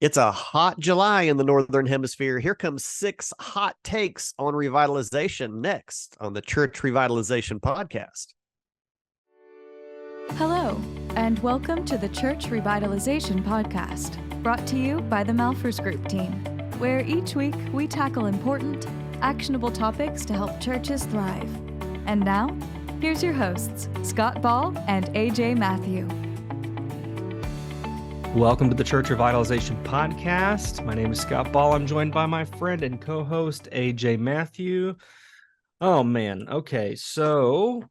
It's a hot July in the Northern Hemisphere. Here comes 6 hot takes on revitalization next on the Church Revitalization Podcast. Hello, and welcome to the Church Revitalization Podcast, brought to you by the Malfers Group team, where each week we tackle important, actionable topics to help churches thrive. And now, here's your hosts, Scott Ball and A.J. Mathieu. Welcome to the Church Revitalization Podcast. My name is Scott Ball. I'm joined by my friend and co-host, A.J. Mathieu. Oh, man. Okay, so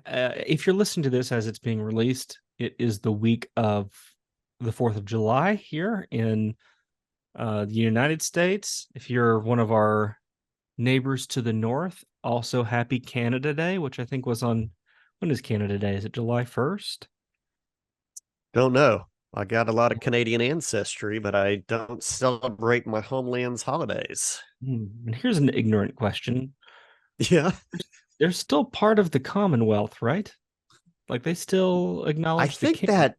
if you're listening to this as it's being released, it is the week of the 4th of July here in the United States. If you're one of our neighbors to the north, also happy Canada Day, which I think was on, when is Canada Day? Is it July 1st? Don't know. I got a lot of Canadian ancestry, but I don't celebrate my homeland's holidays. And here's an ignorant question. Yeah. They're still part of the Commonwealth, right? Like they still acknowledge I think the king. that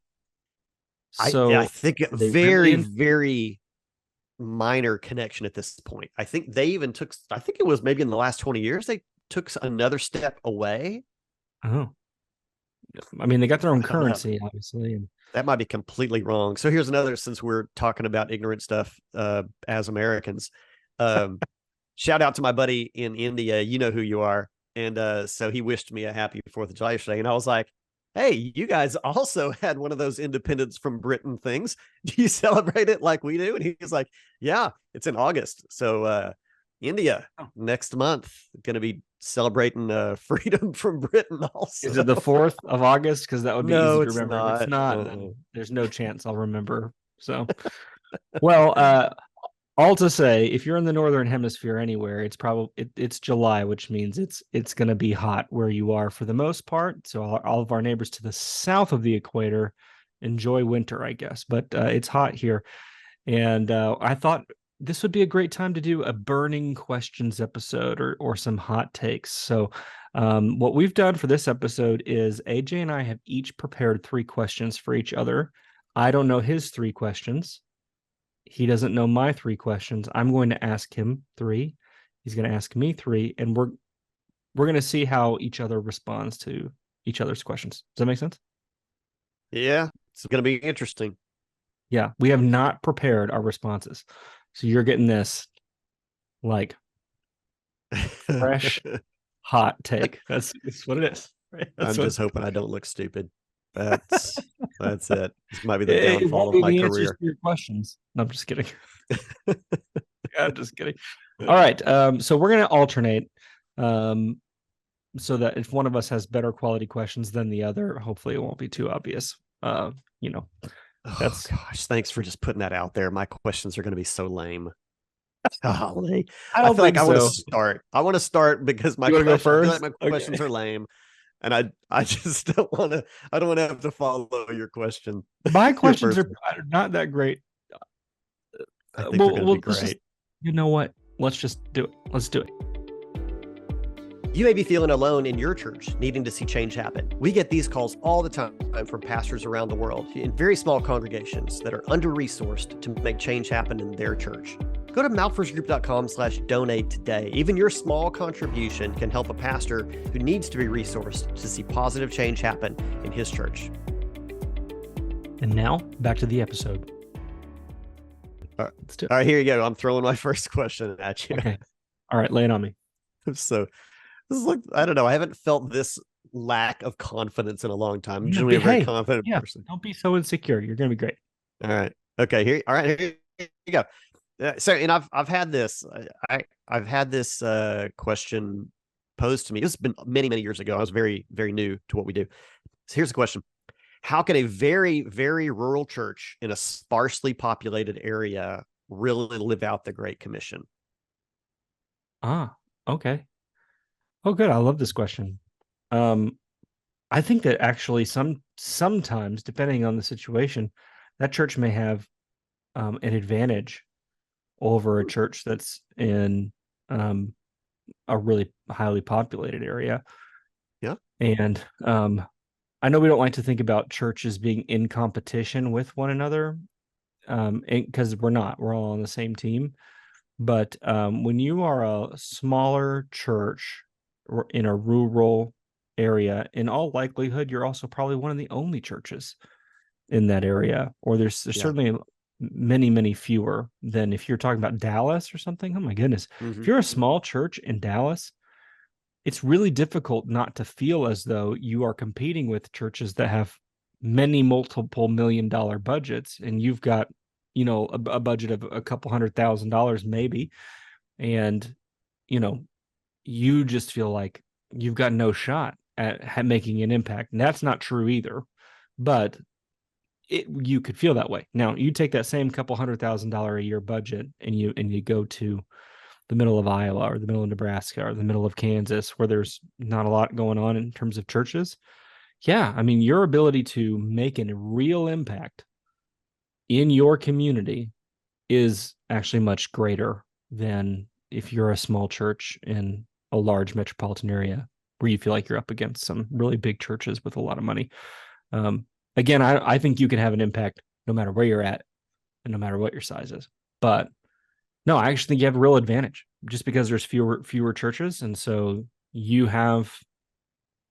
So I think a very minor connection at this point. I think they even took, I think it was maybe in the last 20 years, they took another step away. Oh. I mean, they got their own currency, obviously. And that might be completely wrong. So here's another, since we're talking about ignorant stuff as Americans. Shout out to my buddy in India. You know who you are. And so he wished me a happy 4th of July yesterday. And I was like, hey, you guys also had one of those independence from Britain things. Do you celebrate it like we do? And he was like, yeah, it's in August. So India next month, going to be celebrating freedom from Britain also. Is it the 4th of August? Because that would be easy to remember. Not. It's not. There's no chance I'll remember. So, well, all to say, if you're in the Northern Hemisphere anywhere, it's probably it's July, which means it's going to be hot where you are for the most part. So all of our neighbors to the south of the equator enjoy winter, I guess. But it's hot here, and I thought this would be a great time to do a burning questions episode or some hot takes. So what we've done for this episode is AJ and I have each prepared 3 questions for each other. I don't know his 3 questions. He doesn't know my 3 questions. I'm going to ask him 3. He's going to ask me 3, and we're going to see how each other responds to each other's questions. Does that make sense? Yeah, it's going to be interesting. Yeah, we have not prepared our responses. So you're getting this like fresh, hot take. That's what it is. Right? I'm just hoping I don't look stupid. That's it. This might be the downfall of my career. To your questions. No, I'm just kidding. I'm just kidding. All right. So we're going to alternate so that if one of us has better quality questions than the other, hopefully it won't be too obvious. That's gosh, thanks for just putting that out there. My questions are going to be so lame. Golly. I don't think I want to start. I want to start because my questions are lame. And I just don't want to. I don't want to have to follow your question. My questions are not that great. I think they're going to be great. You know what? Let's just do it. Let's do it. You may be feeling alone in your church, needing to see change happen. We get these calls all the time from pastors around the world in very small congregations that are under-resourced to make change happen in their church. Go to malfersgroup.com/donate today. Even your small contribution can help a pastor who needs to be resourced to see positive change happen in his church. And now, back to the episode. All right, let's do it. All right, here you go. I'm throwing my first question at you. Okay. All right, lay it on me. So, this is like, I don't know. I haven't felt this lack of confidence in a long time. I'm generally a very confident person. Don't be so insecure. You're going to be great. All right. Okay. Here you go. So, and I've had this. I've had this question posed to me. This has been many years ago. I was very new to what we do. So here's the question: how can a very rural church in a sparsely populated area really live out the Great Commission? Okay. Oh, good. I love this question. I think that actually sometimes, depending on the situation, that church may have an advantage over a church that's in a really highly populated area. Yeah. And I know we don't like to think about churches being in competition with one another because we're all on the same team. But when you are a smaller church or in a rural area, in all likelihood, you're also probably one of the only churches in that area, or there's Yeah. certainly many, many fewer than if you're talking about Dallas or something. Oh my goodness. If you're a small church in Dallas, it's really difficult not to feel as though you are competing with churches that have many multiple $1 million budgets, and you've got, a budget of a couple $100,000 maybe, and you just feel like you've got no shot at making an impact. And that's not true either, but you could feel that way. Now you take that same couple $100,000 a year budget and you go to the middle of Iowa or the middle of Nebraska or the middle of Kansas, where there's not a lot going on in terms of churches. Yeah, I mean, your ability to make a real impact in your community is actually much greater than if you're a small church in a large metropolitan area where you feel like you're up against some really big churches with a lot of money. Again, I think you can have an impact no matter where you're at and no matter what your size is. But no, I actually think you have a real advantage just because there's fewer churches. And so you have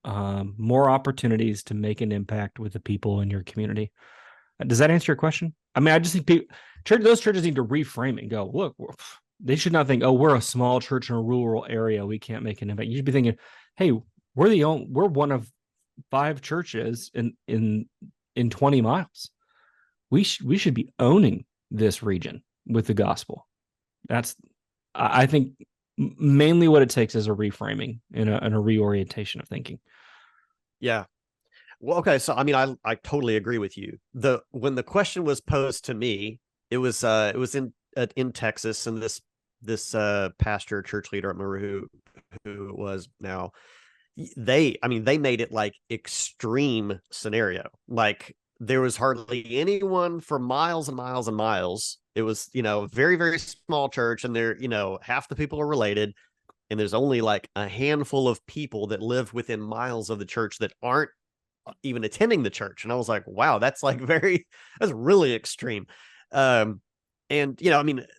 more opportunities to make an impact with the people in your community. Does that answer your question? I mean, I just think those churches need to reframe it and go, look, they should not think, oh, we're a small church in a rural area, we can't make an impact. You should be thinking, hey, we're one of 5 churches in 20 miles. We should be owning this region with the gospel. That's, I think, mainly what it takes is a reframing and a reorientation of thinking. Yeah. Well, okay. So, I mean, I totally agree with you. When the question was posed to me, it was in Texas, and this pastor, church leader, I don't remember who it was now. They made it like extreme scenario. Like there was hardly anyone for miles and miles and miles. It was, very, very small church, and there, half the people are related, and there's only like a handful of people that live within miles of the church that aren't even attending the church. And I was like, wow, that's really extreme. And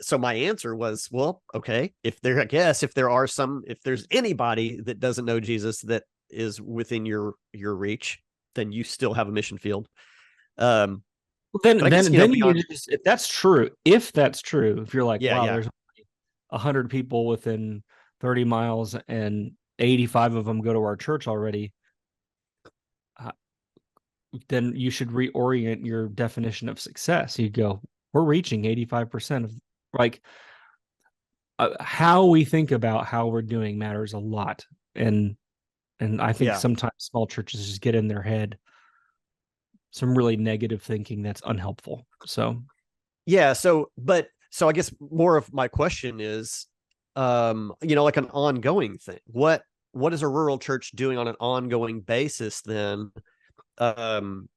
so my answer was, well, okay, if there's anybody that doesn't know Jesus that is within your reach, then you still have a mission field. Then if that's true, if you're like, wow, there's 100 people within 30 miles and 85 of them go to our church already, then you should reorient your definition of success. You go, we're reaching 85% of, like, how we think about how we're doing matters a lot. And I think sometimes small churches just get in their head some really negative thinking that's unhelpful. So, yeah. So I guess more of my question is, like an ongoing thing. What is a rural church doing on an ongoing basis then, to,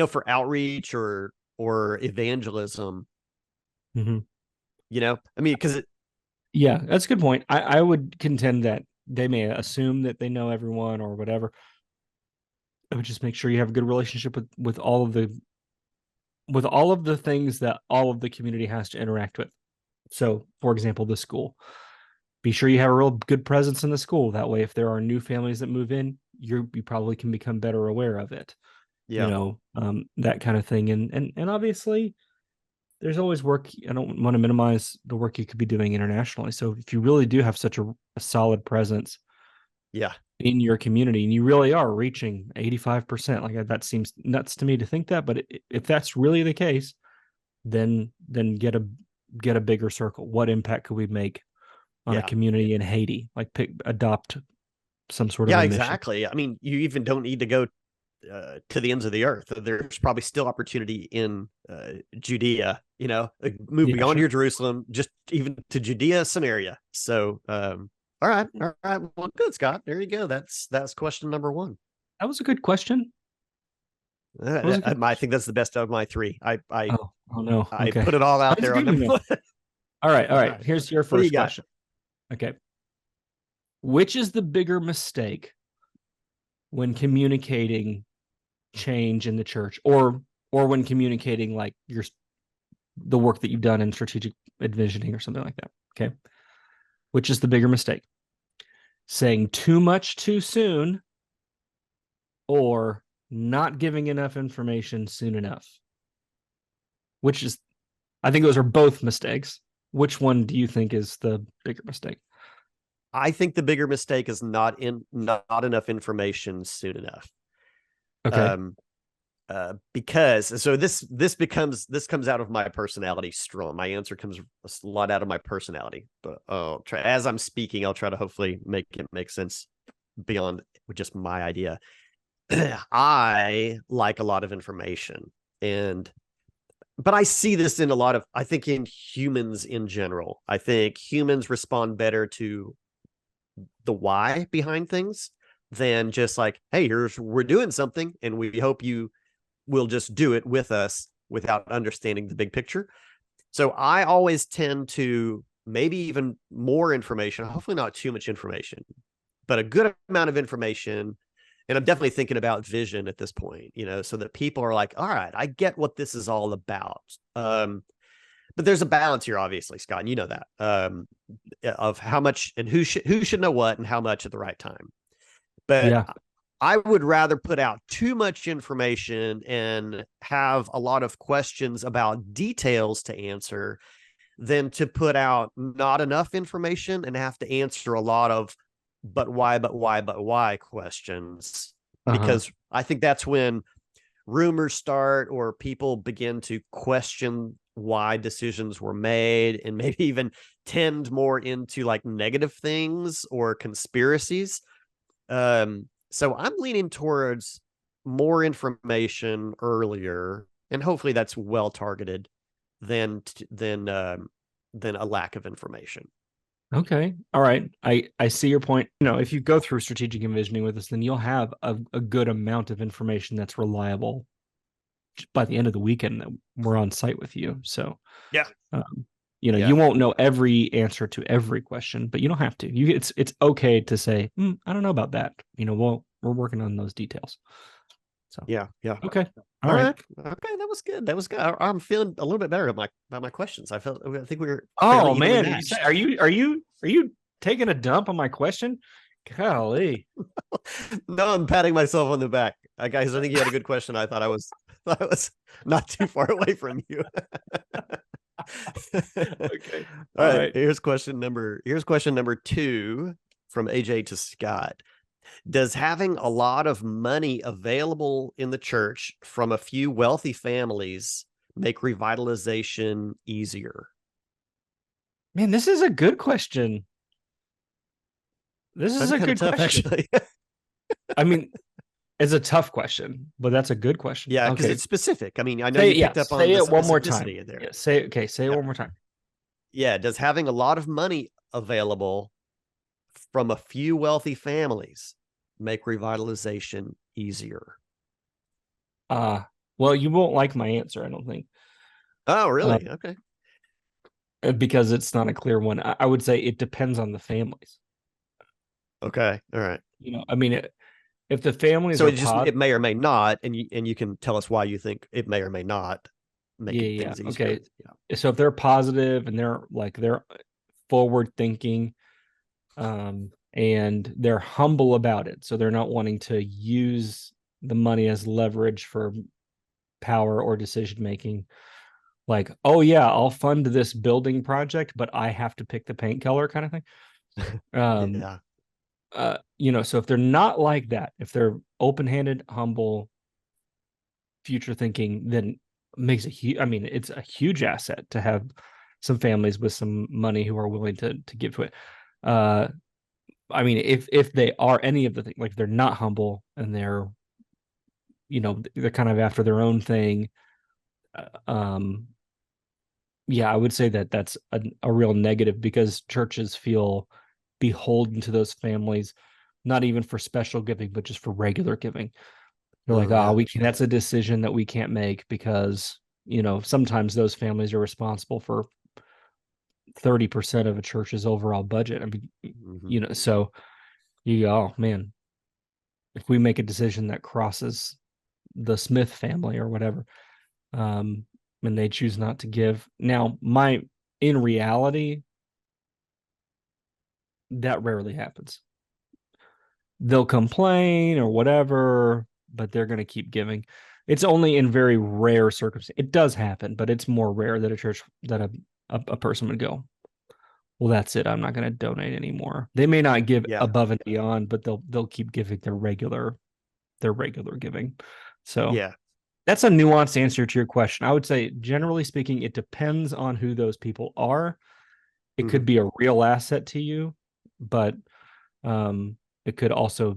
for outreach or evangelism? Mm-hmm. Because that's a good point. I would contend that they may assume that they know everyone or whatever. I would just make sure you have a good relationship with all of the things that all of the community has to interact with. So, for example, the school. Be sure you have a real good presence in the school. That way, if there are new families that move in, you probably can become better aware of it. Yeah. That kind of thing. And obviously, there's always work. I don't want to minimize the work you could be doing internationally. So if you really do have such a solid presence, in your community, and you really are reaching 85%, like that seems nuts to me to think that, but if that's really the case, then get a bigger circle. What impact could we make on a community in Haiti? Like adopt some sort of mission. Exactly. I mean, you even don't need to go to the ends of the earth. There's probably still opportunity in Judea, move beyond your Jerusalem, just even to Judea, Samaria. So all right. Well, good, Scott. There you go. That's question number 1. That was a good question. I think that's the best of my 3. I no. I put it all out there on the All right. Here's your first question. Okay. Which is the bigger mistake when communicating change in the church, or or when communicating like the work that you've done in strategic envisioning or something like that. Okay. Which is the bigger mistake? Saying too much too soon or not giving enough information soon enough? I think those are both mistakes. Which one do you think is the bigger mistake? I think the bigger mistake is not enough information soon enough. Okay. Because this comes out of my personality strong. My answer comes a lot out of my personality. But as I'm speaking, I'll try to hopefully make it make sense beyond just my idea. I like a lot of information, but I see this in I think in humans in general. I think humans respond better to the why behind things than just like, hey, we're doing something and we hope you will just do it with us without understanding the big picture. So I always tend to maybe even more information, hopefully not too much information, but a good amount of information. And I'm definitely thinking about vision at this point, so that people are like, all right, I get what this is all about. But there's a balance here, obviously, Scott, and you know that, of how much and who should know what and how much at the right time. But yeah. I would rather put out too much information and have a lot of questions about details to answer than to put out not enough information and have to answer a lot of but why questions. Because I think that's when rumors start or people begin to question why decisions were made and maybe even tend more into like negative things or conspiracies. So I'm leaning towards more information earlier, and hopefully that's well targeted than a lack of information. Okay. All right. I see your point. If you go through strategic envisioning with us, then you'll have a good amount of information that's reliable by the end of the weekend that we're on site with you. So yeah. You won't know every answer to every question, but you don't have to. It's okay to say, I don't know about that. We're working on those details. So yeah. Okay. All right. Okay, that was good. I'm feeling a little bit better about my questions. I think we were. Oh man, are you taking a dump on my question? Golly. No, I'm patting myself on the back, guys. I think you had a good question. I thought I was not too far away from you. Okay. All right. Here's question number 2 from AJ to Scott. Does having a lot of money available in the church from a few wealthy families make revitalization easier? Man, this is a good question. This is a good tough, question. Actually. I mean, it's a tough question, but that's a good question. Yeah, because it's specific. I mean, I know you picked up on say it one more time. There. Yeah, say it one more time. Yeah, does having a lot of money available from a few wealthy families make revitalization easier? Well, you won't like my answer, I don't think. Oh, really? Okay. Because it's not a clear one. I would say it depends on the families. Okay. All right. I mean, if the families it may or may not, and you can tell us why you think it may or may not make things easier. Okay. Yeah. So if they're positive and they're forward thinking, and they're humble about it, so they're not wanting to use the money as leverage for power or decision making. Like, oh yeah, I'll fund this building project, but I have to pick the paint color, kind of thing. So if they're not like that, if they're open-handed, humble, future thinking, then makes it's a huge asset to have some families with some money who are willing to give to it. If they are any of the things, like they're not humble and they're kind of after their own thing, I would say that that's a real negative, because churches feel beholden to those families, not even for special giving, but just for regular giving. They're that's a decision that we can't make, because sometimes those families are responsible for 30% of a church's overall budget. So you go, oh man, if we make a decision that crosses the Smith family or whatever, and they choose not to give. Now, in reality, that rarely happens. They'll complain or whatever, but they're going to keep giving. It's only in very rare circumstances. It does happen, but it's more rare that a person would go, well, that's it. I'm not going to donate anymore. They may not give Yeah. above and beyond, but they'll keep giving their regular giving. So Yeah. that's a nuanced answer to your question. I would say, generally speaking, it depends on who those people are. It could be a real asset to you, but it could also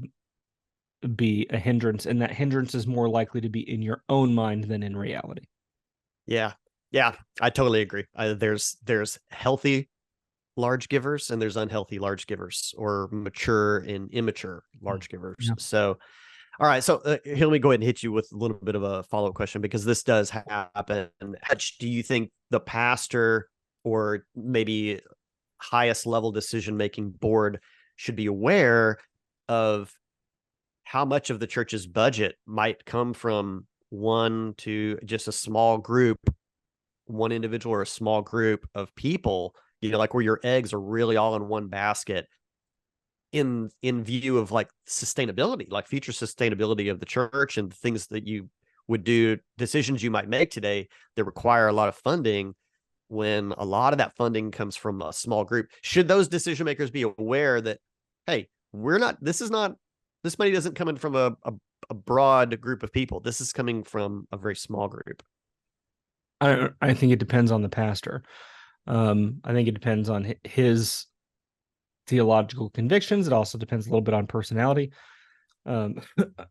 be a hindrance, and that hindrance is more likely to be in your own mind than in reality. Yeah. Yeah. I totally agree. There's healthy large givers and there's unhealthy large givers, or mature and immature large givers. Yeah. So, all right. So here, let me go ahead and hit you with a little bit of a follow-up question, because this does happen. Do you think the pastor, or maybe highest level decision-making board, should be aware of how much of the church's budget might come from one to just a small group, one individual or a small group of people, like where your eggs are really all in one basket, in view of like sustainability, like future sustainability of the church, and things that you would do, decisions you might make today that require a lot of funding, when a lot of that funding comes from a small group? Should those decision makers be aware that, hey, this money doesn't come in from a broad group of people. This is coming from a very small group. I think it depends on the pastor. I think it depends on his theological convictions. It also depends a little bit on personality.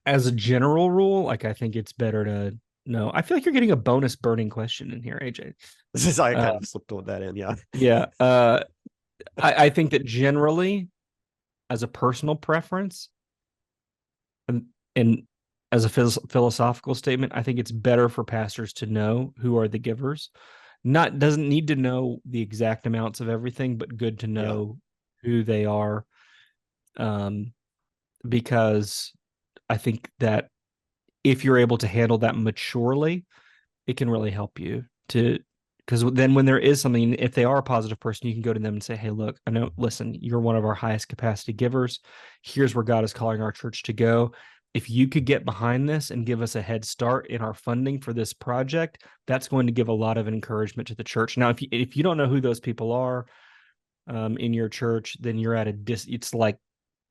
As a general rule, like, I think it's better to know. I feel like you're getting a bonus burning question in here, AJ. This is, I kind of slipped with that in. Yeah. Yeah. I think that generally, as a personal preference, and as a philosophical statement, I think it's better for pastors to know who are the givers. Doesn't need to know the exact amounts of everything, but good to know who they are. Because I think that if you're able to handle that maturely, it can really help you because then when there is something, if they are a positive person, you can go to them and say, hey, look, listen, you're one of our highest capacity givers. Here's where God is calling our church to go. If you could get behind this and give us a head start in our funding for this project, that's going to give a lot of encouragement to the church. Now, if you don't know who those people are in your church, then you're at it's like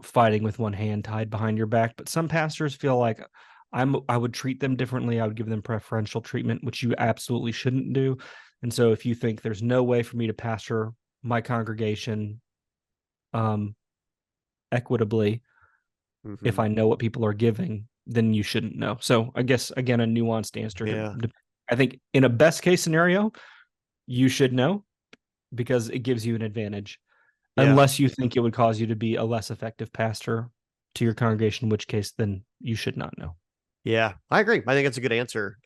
fighting with one hand tied behind your back. But some pastors feel like I would treat them differently. I would give them preferential treatment, which you absolutely shouldn't do. And so if you think there's no way for me to pastor my congregation equitably, if I know what people are giving, then you shouldn't know. So I guess, again, a nuanced answer here. I think in a best case scenario, you should know, because it gives you an advantage, unless you think it would cause you to be a less effective pastor to your congregation, in which case then you should not know. Yeah, I agree. I think that's a good answer.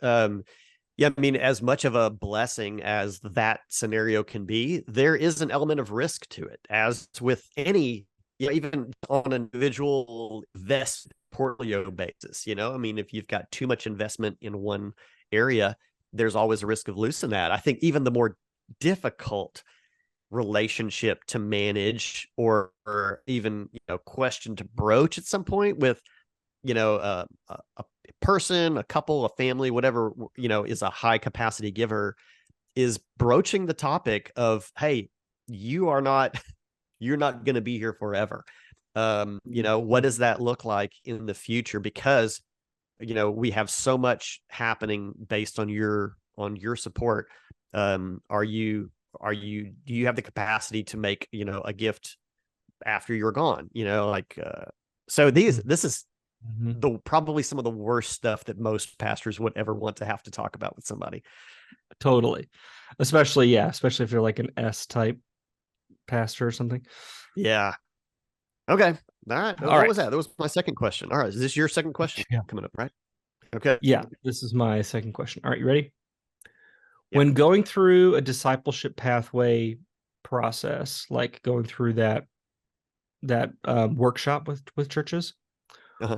Yeah, I mean, as much of a blessing as that scenario can be, there is an element of risk to it, as with any, even on an individual vest portfolio basis. I mean, if you've got too much investment in one area, there's always a risk of losing that. I think even the more difficult relationship to manage, or even question to broach at some point with a person, a couple, a family, whatever is a high capacity giver, is broaching the topic of, hey, you're not going to be here forever. What does that look like in the future? Because we have so much happening based on your support. Do you have the capacity to make a gift after you're gone? So this is probably some of the worst stuff that most pastors would ever want to have to talk about with somebody. Totally. Especially if you're like an S type pastor or something. Yeah. Okay. All right. All what right. was that? That was my second question. All right. Is this your second question coming up, right? Okay. Yeah, this is my second question. All right, you ready? Yeah. When going through a discipleship pathway process, like going through that workshop with churches,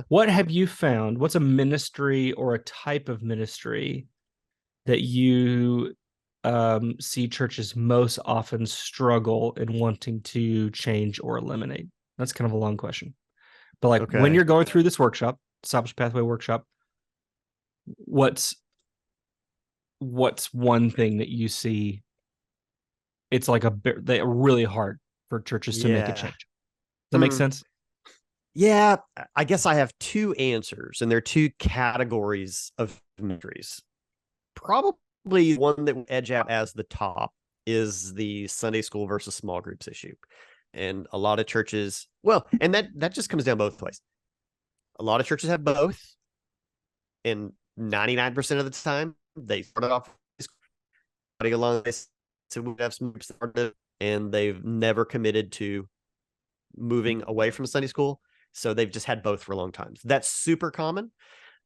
what have you found? What's a ministry or a type of ministry that you see churches most often struggle in wanting to change or eliminate? That's kind of a long question. But like when Okay. you're going through this workshop, Discipleship Pathway workshop, what's one thing that you see it's like they're really hard for churches to make a Yeah. change? Does that make sense? Yeah, I guess I have two answers, and they're two categories of ministries. Probably one that would edge out as the top is the Sunday school versus small groups issue. And a lot of churches, well, and that just comes down both ways. A lot of churches have both, and 99% of the time they started off along this, so we have some started, and they've never committed to moving away from Sunday school. So they've just had both for a long time. That's super common.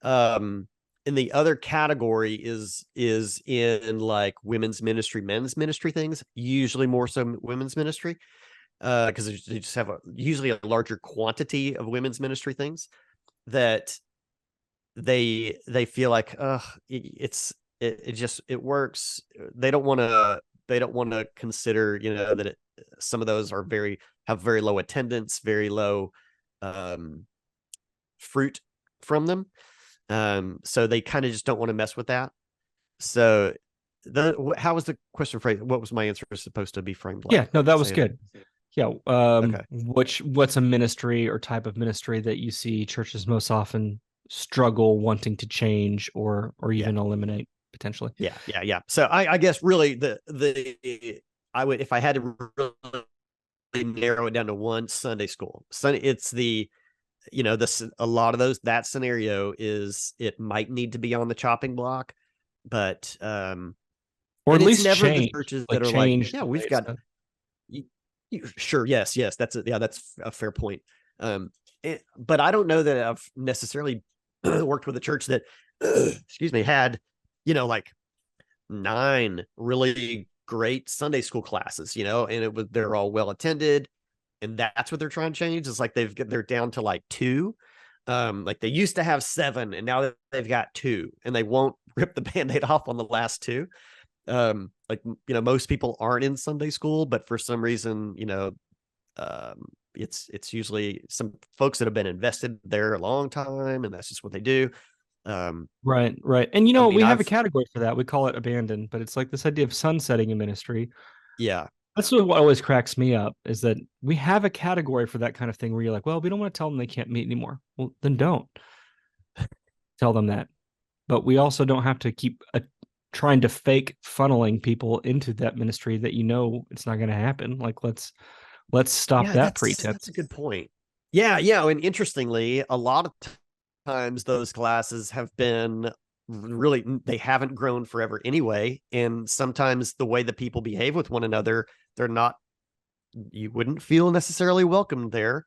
And the other category is in like women's ministry, men's ministry things, usually more so women's ministry, because they just have usually a larger quantity of women's ministry things that they feel like it works. They don't want to consider, that some of those have very low attendance, very low fruit from them. So they kind of just don't want to mess with that. So how was the question phrased? What was my answer supposed to be framed like? Yeah, no, that was Say good. Yeah. Okay. What's a ministry or type of ministry that you see churches most often struggle wanting to change or even eliminate potentially? Yeah. So I guess really I would, if I had to really narrow it down to one, Sunday school. It's a lot of those, that scenario is, it might need to be on the chopping block, but or at it's least never change, the churches like that are like, change. yeah, we've got sure, yes, that's that's a fair point. But I don't know that I've necessarily worked with a church that excuse me, had like 9 really great Sunday school classes, and they're all well attended, and that's what they're trying to change. It's like they're down to like 2. Like they used to have 7, and now they've got 2, and they won't rip the band-aid off on the last 2. Like most people aren't in Sunday school, but for some reason, it's usually some folks that have been invested there a long time, and that's just what they do. Right. And we have a I've category for that. We call it abandoned, but it's like this idea of sunsetting in ministry. yeah. That's what always cracks me up, is that we have a category for that kind of thing where you're like, well, we don't want to tell them they can't meet anymore. Well, then don't tell them that. But we also don't have to keep trying to fake funneling people into that ministry that it's not going to happen. Like let's stop that pretense. That's a good point. Yeah, and interestingly, a lot of times those classes have been really, they haven't grown forever anyway, and sometimes the way that people behave with one another, you wouldn't feel necessarily welcome there.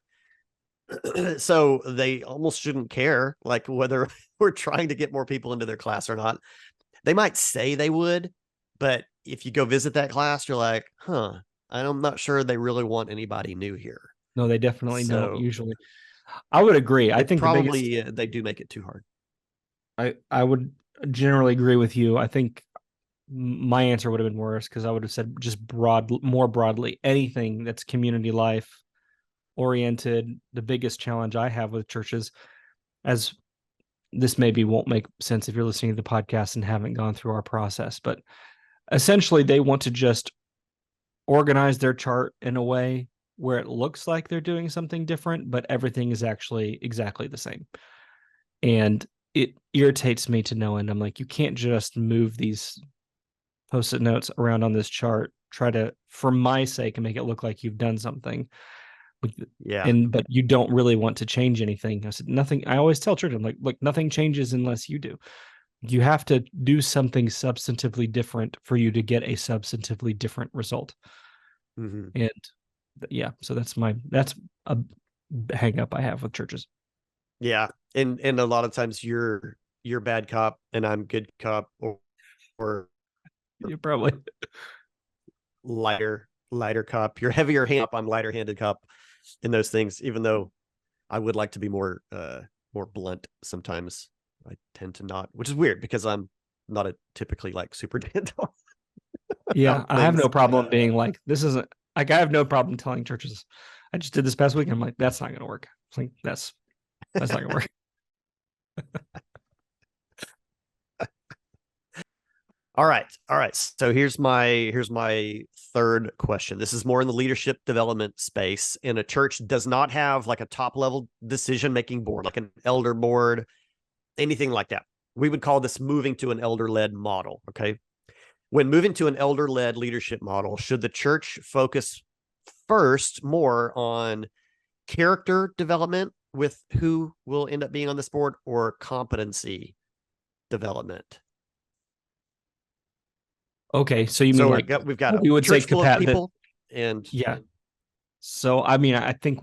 So they almost shouldn't care, like, whether we're trying to get more people into their class or not. They might say they would, but if you go visit that class, you're like, I'm not sure they really want anybody new here. No, they definitely don't usually. I would agree. I think probably they do make it too hard. I would generally agree with you. I think my answer would have been worse, because I would have said just more broadly, anything that's community life oriented. The biggest challenge I have with churches, as this maybe won't make sense if you're listening to the podcast and haven't gone through our process, but essentially they want to just organize their chart in a way where it looks like they're doing something different, but everything is actually exactly the same. And it irritates me to no end. I'm like, you can't just move these Post-it notes around on this chart, try to, for my sake, and make it look like you've done something. Yeah. But you don't really want to change anything. I said, nothing. I always tell church, I'm like, look, nothing changes unless you do. You have to do something substantively different for you to get a substantively different result. Mm-hmm. And yeah, so that's a hang up I have with churches. Yeah. And a lot of times you're bad cop and I'm good cop, or you probably lighter cop. You're heavier hand, I'm lighter handed cop in those things, even though I would like to be more blunt. Sometimes I tend to not, which is weird because I'm not a typically like super gentle. Yeah, about I have no things. problem being like, this isn't like, I have no problem telling churches, I just did this past week. I'm like, that's not going to work. It's like, that's not going to work. All right. So here's my third question. This is more in the leadership development space. And a church does not have like a top level decision making board, like an elder board, anything like that. We would call this moving to an elder led model. Okay. When moving to an elder led leadership model, should the church focus first more on character development with who will end up being on this board, or competency development? Okay, so you mean So like we've got a we would say church full of people, and yeah. So I mean, I think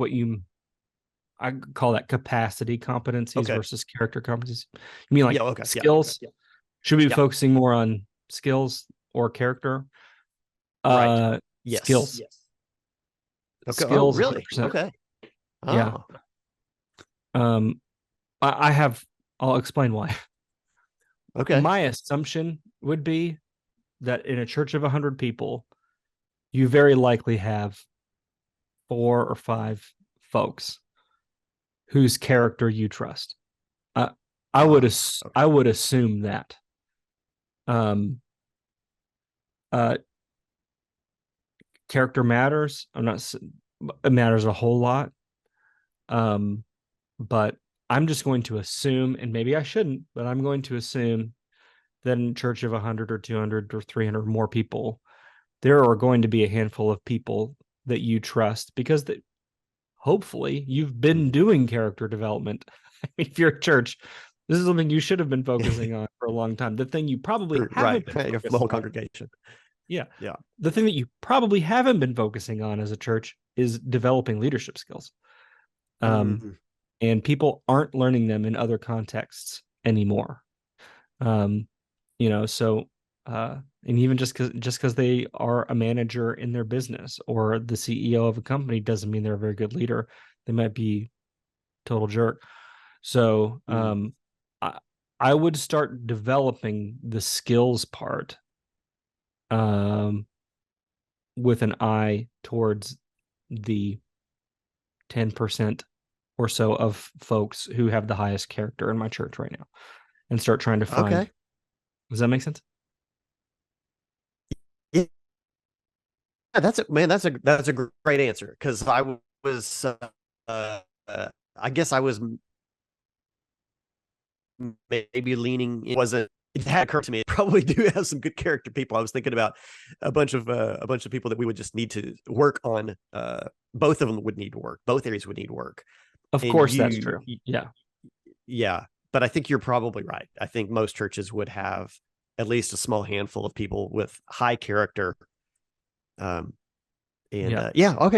I call that capacity competencies okay, versus character competencies. You mean like yeah, okay, skills? yeah, Should we be yeah, focusing more on skills or character? right, yes, Skills. Okay. Oh, Skills, really? 100%. Okay. Yeah. Oh, I have. I'll explain why. okay. My assumption would be that in a church of 100 people, you very likely have 4 or 5 folks whose character you trust. I would Okay. I would assume that. Uh, Character matters. It matters a whole lot. But I'm just going to assume, and maybe I shouldn't, but I'm going to assume that in a church of 100 or 200 or 300 more people, there are going to be a handful of people that you trust because hopefully you've been doing character development. I mean, if you're a church, this is something you should have been focusing on for a long time. The thing you probably haven't been Right, the whole congregation. Yeah. Yeah. The thing that you probably haven't been focusing on as a church is developing leadership skills. And people aren't learning them in other contexts anymore. So and even just because they are a manager in their business or the CEO of a company doesn't mean they're a very good leader. They might be total jerk. So I would start developing the skills part with an eye towards the 10% or so of folks who have the highest character in my church right now, and start trying to find. Okay. Does that make sense? Yeah, that's it, man. That's a great answer, because I was, I guess I was maybe leaning. It wasn't. It had occurred to me. It probably do have some good character people. I was thinking about a bunch of people that we would just need to work on. Both of them would need work. Both areas would need work. Of course, that's true. Yeah. Yeah. But I think you're probably right. I think most churches would have at least a small handful of people with high character. Okay,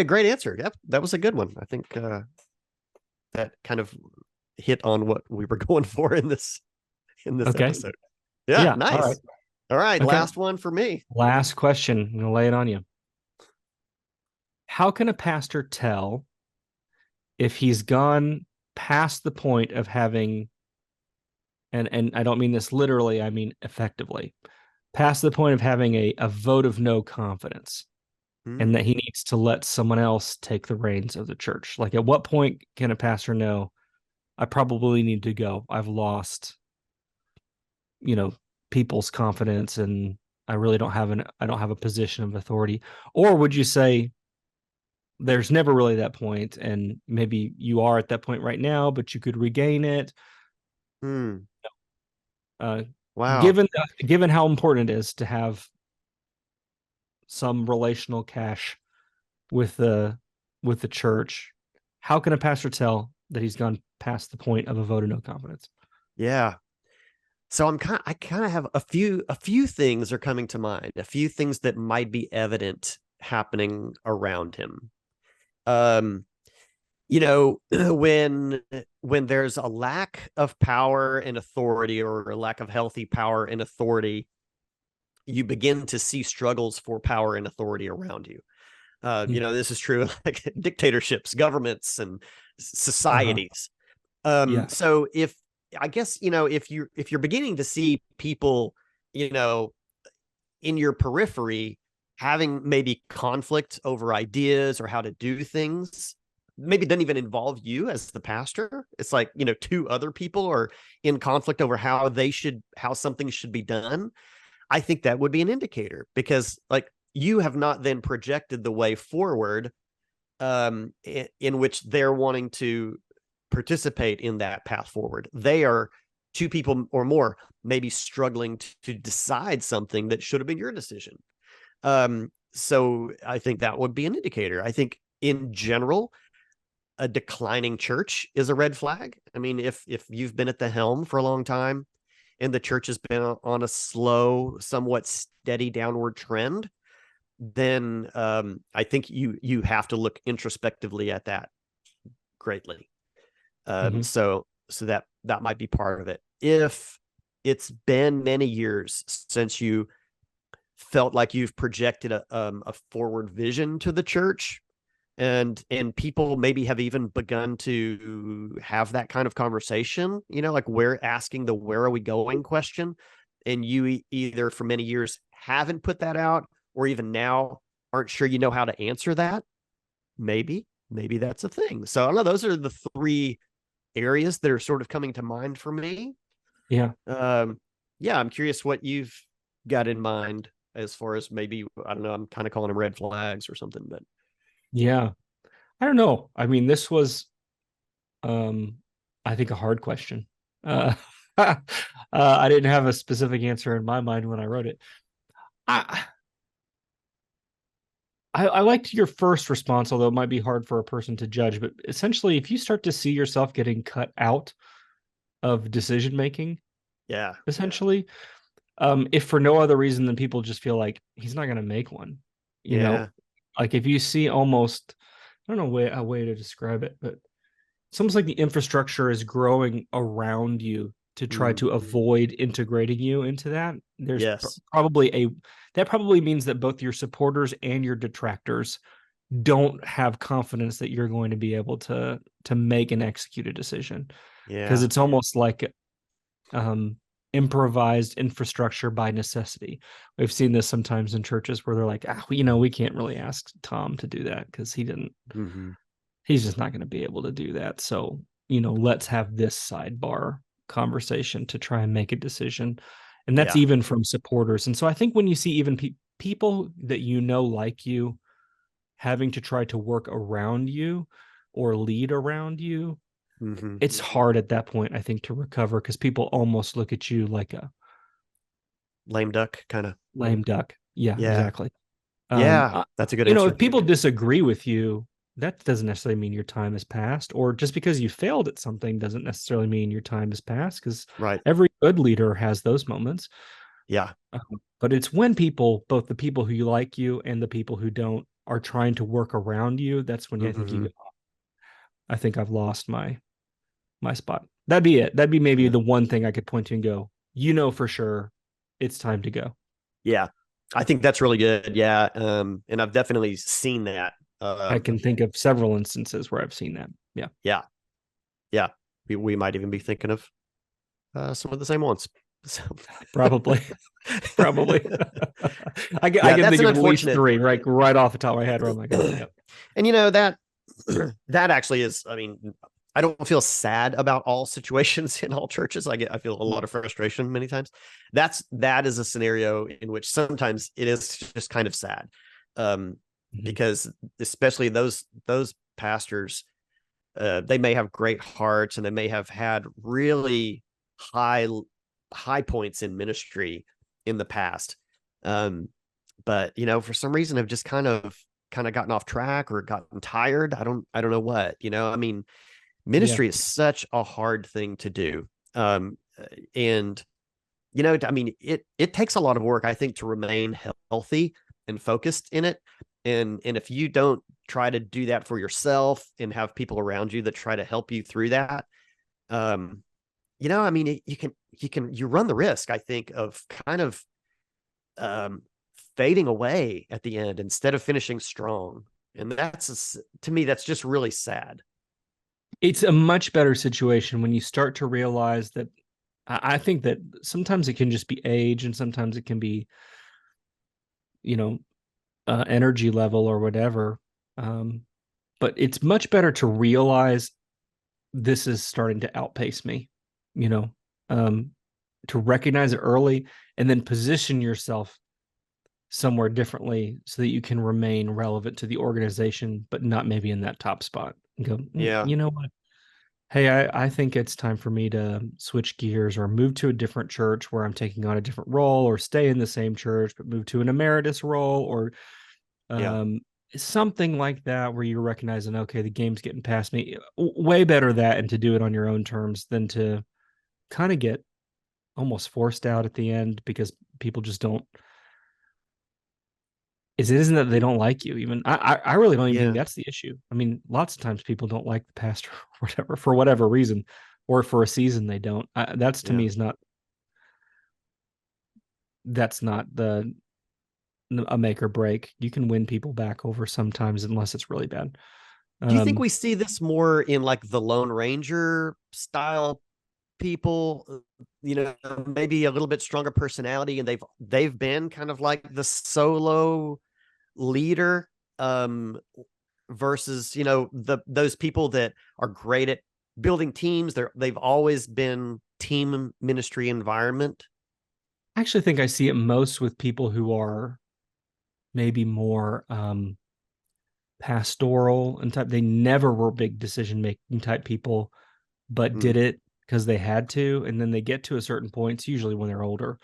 great answer. Yep, that was a good one. I think that kind of hit on what we were going for in this episode. Yeah, nice. All right, okay. Last one for me. Last question. I'm going to lay it on you. How can a pastor tell if he's gone past the point of having, and I don't mean this literally, I mean effectively, past the point of having a vote of no confidence, and that he needs to let someone else take the reins of the church? Like, at what point can a pastor know, I probably need to go? I've lost, people's confidence, and I really don't have a position of authority. Or would you say there's never really that point, and maybe you are at that point right now, but you could regain it? Wow. Given how important it is to have some relational cash with the church, how can a pastor tell that he's gone past the point of a vote of no confidence? Yeah. So I kind of have a few things are coming to mind, a few things that might be evident happening around him. When there's a lack of power and authority, or a lack of healthy power and authority, you begin to see struggles for power and authority around you. This is true like dictatorships, governments, and societies. So if you're beginning to see people you know, in your periphery, having maybe conflict over ideas or how to do things, maybe doesn't even involve you as the pastor. It's like, two other people are in conflict over how something should be done. I think that would be an indicator, because like you have not then projected the way forward in which they're wanting to participate in that path forward. They are two people or more maybe struggling to decide something that should have been your decision. So I think that would be an indicator. I think in general, a declining church is a red flag. I mean, if you've been at the helm for a long time and the church has been on a slow, somewhat steady downward trend, then I think you have to look introspectively at that greatly. So that might be part of it. If it's been many years since you felt like you've projected a forward vision to the church, and people maybe have even begun to have that kind of conversation, like asking the where are we going question, and you either for many years haven't put that out, or even now aren't sure how to answer that, maybe that's a thing. So I don't know, those are the three areas that are sort of coming to mind for me. Yeah. I'm curious what you've got in mind as far as maybe, I don't know, I'm kind of calling them red flags or something, but yeah, I don't know. I mean, this was, I think, a hard question. I didn't have a specific answer in my mind when I wrote it. I liked your first response, although it might be hard for a person to judge. But essentially, if you start to see yourself getting cut out of decision making, essentially, if for no other reason than people just feel like he's not going to make one, you know, like if you see almost, I don't know a way to describe it, but it's almost like the infrastructure is growing around you to try to avoid integrating you into that. There's probably that probably means that both your supporters and your detractors don't have confidence that you're going to be able to make and execute a decision. Because it's almost like improvised infrastructure by necessity. We've seen this sometimes in churches where they're like, we can't really ask Tom to do that because he's just not going to be able to do that. So, let's have this sidebar conversation to try and make a decision. And that's even from supporters. And so I think when you see even people that like you having to try to work around you or lead around you, it's hard at that point, I think, to recover, because people almost look at you like a lame duck kind of. Lame duck. Yeah, exactly. That's a good answer. If people disagree with you, that doesn't necessarily mean your time has passed, or just because you failed at something doesn't necessarily mean your time has passed, because every good leader has those moments. But it's when people, both the people who like you and the people who don't, are trying to work around you, that's when I think you go, I think I've lost my spot. That'd be it. That'd be maybe the one thing I could point to and go, for sure it's time to go. Yeah. I think that's really good. Yeah. And I've definitely seen that. I can think of several instances where I've seen that. Yeah. We might even be thinking of some of the same ones. So. Probably. I can think of at least three right off the top of my head where I'm like, And that actually is, I mean, I don't feel sad about all situations in all churches. I feel a lot of frustration many times. That is a scenario in which sometimes it is just kind of sad. Because especially those pastors, they may have great hearts and they may have had really high points in ministry in the past. But for some reason have just kind of gotten off track or gotten tired. I don't know what, I mean, ministry is such a hard thing to do. And I mean, it takes a lot of work, I think, to remain healthy and focused in it. And if you don't try to do that for yourself and have people around you that try to help you through that, I mean, you run the risk, I think, of kind of fading away at the end instead of finishing strong. And to me, that's just really sad. It's a much better situation when you start to realize that I think that sometimes it can just be age, and sometimes it can be, energy level or whatever. But it's much better to realize this is starting to outpace me, you know, um, to recognize it early and then position yourself somewhere differently so that you can remain relevant to the organization, but not maybe in that top spot. And go, Yeah. you know what? Hey, I think it's time for me to switch gears or move to a different church where I'm taking on a different role, or stay in the same church, but move to an emeritus role, or Yeah. um, something like that, where you're recognizing, okay, the game's getting past me. Way better that, and to do it on your own terms than to kind of get almost forced out at the end because people just don't. It isn't that they don't like you. Even I really don't even think Yeah. that's the issue. I mean, lots of times people don't like the pastor or whatever for whatever reason, or for a season they don't. That's to Yeah. me is not. That's not the a make or break. You can win people back over sometimes unless it's really bad. Do you think Um, we see this more in like the Lone Ranger style people? Maybe a little bit stronger personality, and they've been kind of like the solo leader, versus those people that are great at building teams. They've always been team ministry environment. I actually think I see it most with people who are maybe more pastoral and type. They never were big decision making type people, but Mm, did it because they had to. And then they get to a certain point, it's usually when they're older,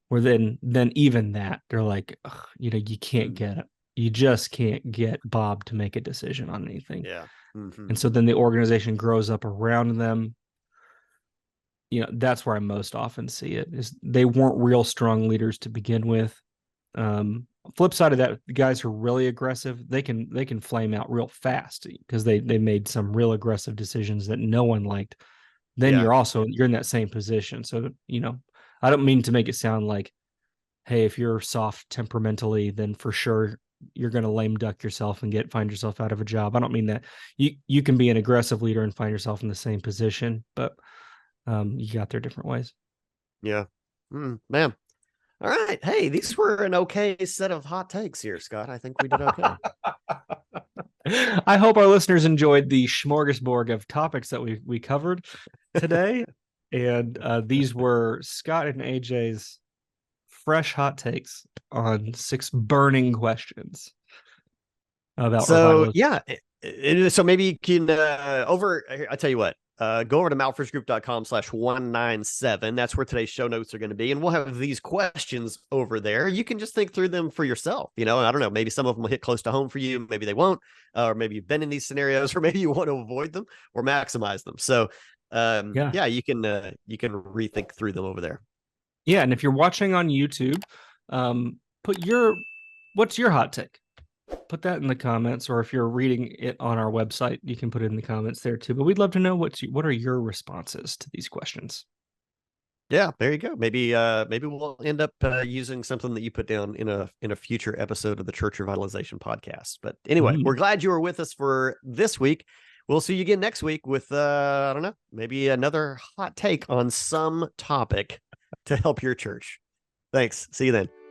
where then even that they're like, you can't mm, get it. You just can't get Bob to make a decision on anything. yeah. Hmm. And so then the organization grows up around them. That's where I most often see it, is they weren't real strong leaders to begin with. Flip side of that, the guys who are really aggressive, they can flame out real fast because they made some real aggressive decisions that no one liked. Then Yeah. you're in that same position. So, I don't mean to make it sound like, hey, if you're soft temperamentally, then for sure you're going to lame duck yourself and find yourself out of a job. I don't mean that. You can be an aggressive leader and find yourself in the same position, but you got there different ways. Yeah. Man. All right. Hey, these were an okay set of hot takes here, Scott. I think we did okay. I hope our listeners enjoyed the smorgasbord of topics that we covered today. And these were Scott and AJ's fresh hot takes on 6 burning questions about So revitalization. yeah, so maybe you can I tell you what, go over to malforsgroup.com/197. That's where today's show notes are going to be, and we'll have these questions over there. You can just think through them for yourself. And I don't know, maybe some of them will hit close to home for you, maybe they won't, or maybe you've been in these scenarios, or maybe you want to avoid them or maximize them. So Yeah. yeah, you can rethink through them over there. Yeah. And if you're watching on YouTube, put what's your hot take? Put that in the comments, or if you're reading it on our website, you can put it in the comments there too. But we'd love to know what are your responses to these questions. Yeah, there you go. Maybe we'll end up using something that you put down in a future episode of the Church Revitalization Podcast. But anyway, we're glad you were with us for this week. We'll see you again next week with I don't know, maybe another hot take on some topic to help your church. Thanks. See you then.